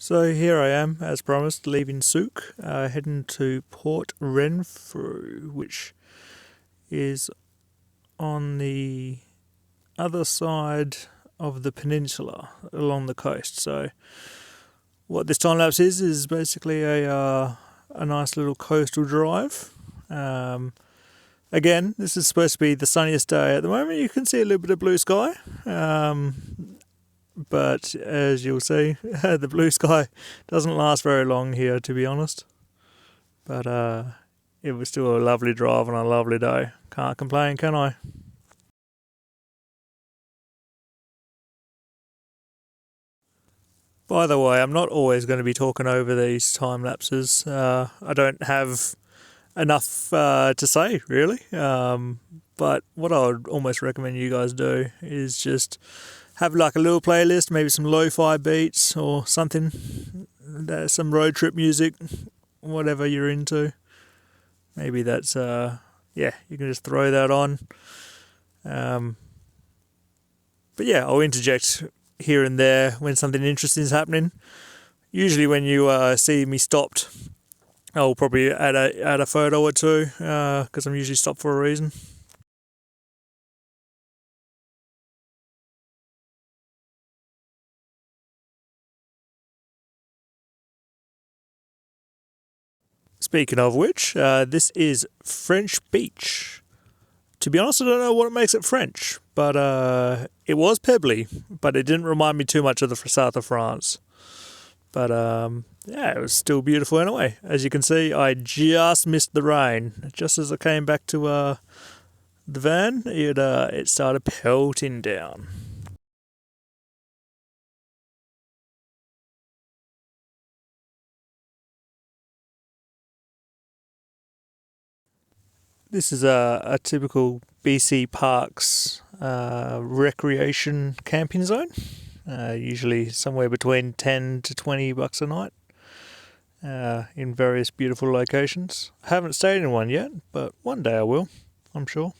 So here I am, as promised, leaving Sooke, heading to Port Renfrew, which is on the other side of the peninsula along the coast. So what this time lapse is basically a nice little coastal drive. Again, this is supposed to be the sunniest day at the moment. You can see a little bit of blue sky. But as you'll see, the blue sky doesn't last very long here, to be honest. But it was still a lovely drive on a lovely day. Can't complain, can I? By the way, I'm not always going to be talking over these time lapses. I don't have enough to say, really. But what I would almost recommend you guys do is just have like a little playlist, maybe some lo-fi beats or something, some road trip music, whatever you're into. Maybe that's you can just throw that on. But yeah, I'll interject here and there when something interesting is happening. Usually when you see me stopped, I'll probably add a photo or two because I'm usually stopped for a reason. Speaking of which, this is French Beach. To be honest, I don't know what makes it French, but it was pebbly, but it didn't remind me too much of the south of France. But it was still beautiful anyway. As you can see, I just missed the rain. Just as I came back to the van, it started pelting down. This is a typical BC Parks recreation camping zone. Usually somewhere between 10 to 20 bucks a night in various beautiful locations. I haven't stayed in one yet, but one day I will, I'm sure.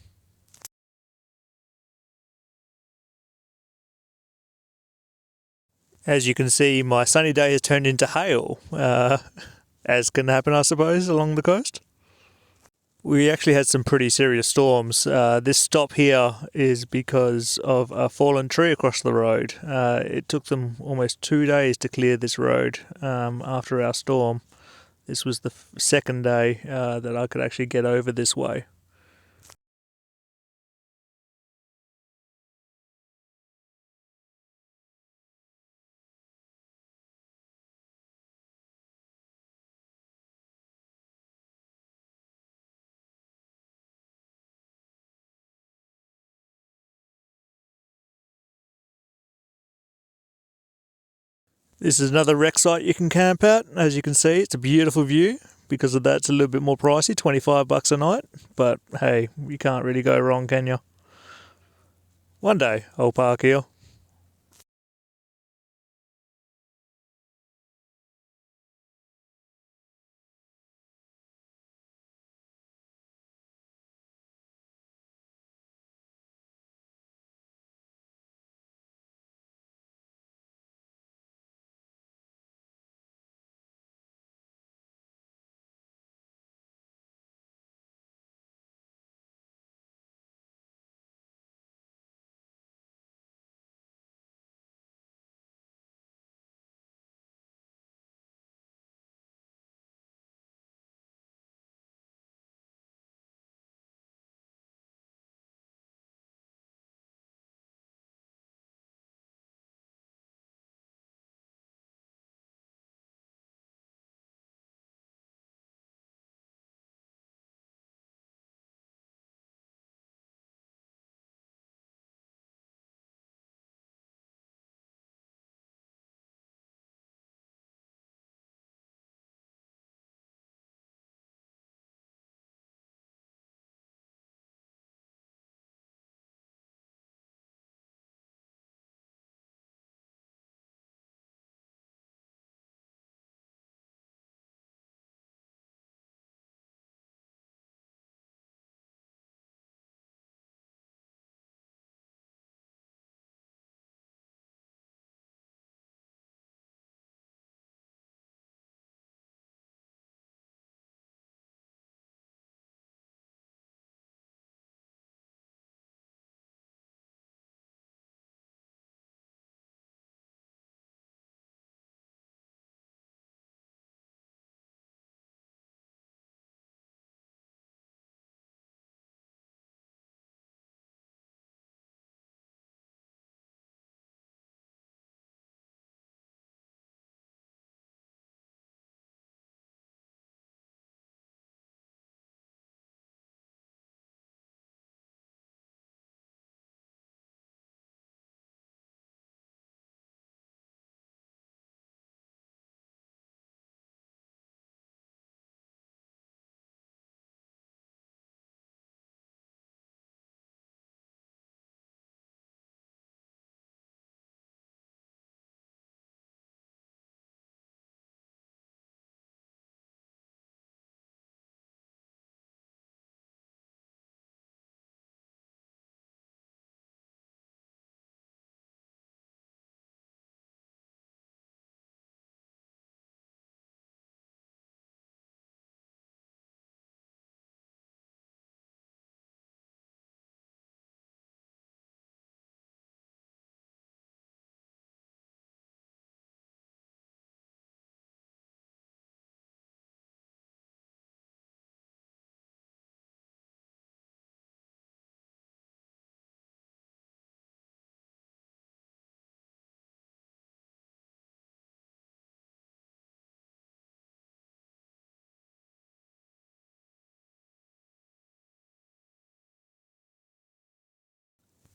As you can see, my sunny day has turned into hail, as can happen, I suppose, along the coast. We actually had some pretty serious storms. This stop here is because of a fallen tree across the road. It took them almost 2 days to clear this road after our storm. This was the second day that I could actually get over this way. This is another wreck site you can camp at. As you can see, it's a beautiful view. Because of that, it's a little bit more pricey, 25 bucks a night. But hey, you can't really go wrong, can you? One day I'll park here.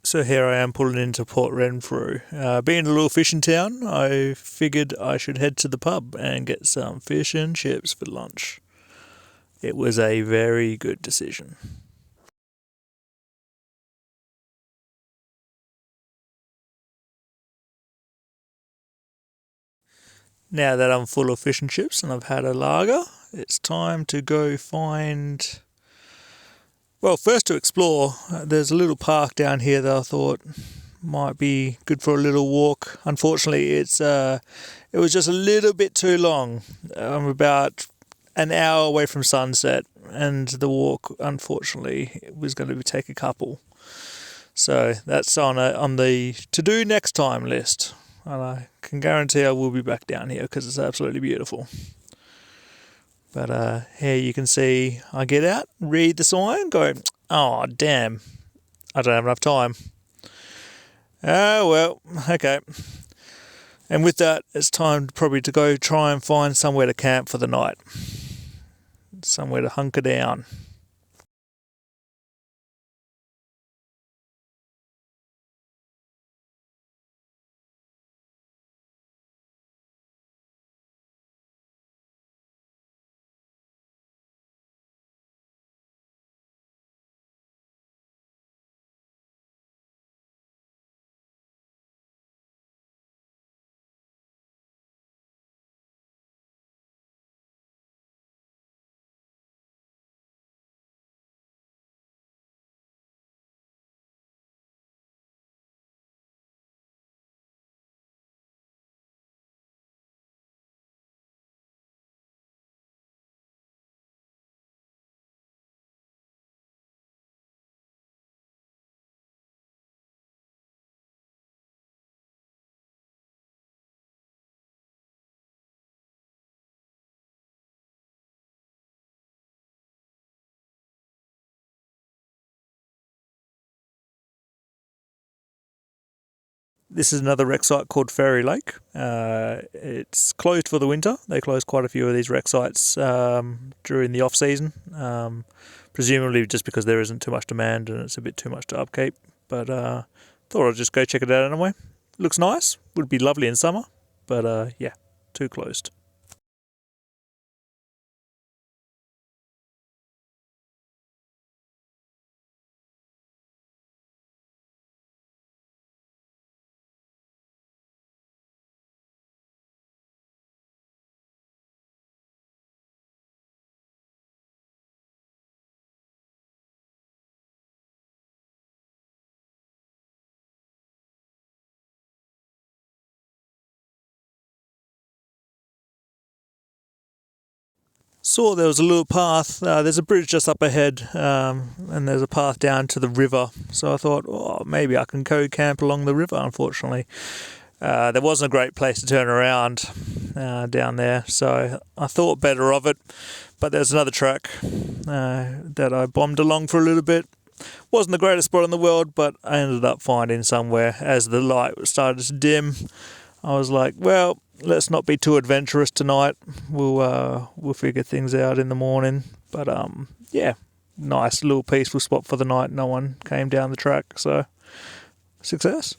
So here I am pulling into Port Renfrew. Being a little fishing town, I figured I should head to the pub and get some fish and chips for lunch. It was a very good decision. Now that I'm full of fish and chips and I've had a lager, it's time to go find... Well, first to explore, there's a little park down here that I thought might be good for a little walk. Unfortunately, it was just a little bit too long. I'm about an hour away from sunset, and the walk, unfortunately, was going to take a couple. So that's on the to-do next time list. And I can guarantee I will be back down here because it's absolutely beautiful. But here you can see I get out, read the sign, go, oh, damn, I don't have enough time. Oh, well, okay. And with that, it's time probably to go try and find somewhere to camp for the night. Somewhere to hunker down. This is another wreck site called Fairy Lake. It's closed for the winter. They close quite a few of these wreck sites during the off-season, presumably just because there isn't too much demand and it's a bit too much to upkeep. But thought I'd just go check it out anyway. Looks nice. Would be lovely in summer, but yeah, too closed. Saw there was a little path. There's a bridge just up ahead, and there's a path down to the river. So I thought, oh, maybe I can go camp along the river. Unfortunately, there wasn't a great place to turn around down there, so I thought better of it. But there's another track that I bombed along for a little bit. Wasn't the greatest spot in the world, but I ended up finding somewhere as the light started to dim. I was like, well, let's not be too adventurous tonight. We'll figure things out in the morning. But yeah, nice little peaceful spot for the night. No one came down the track, so success.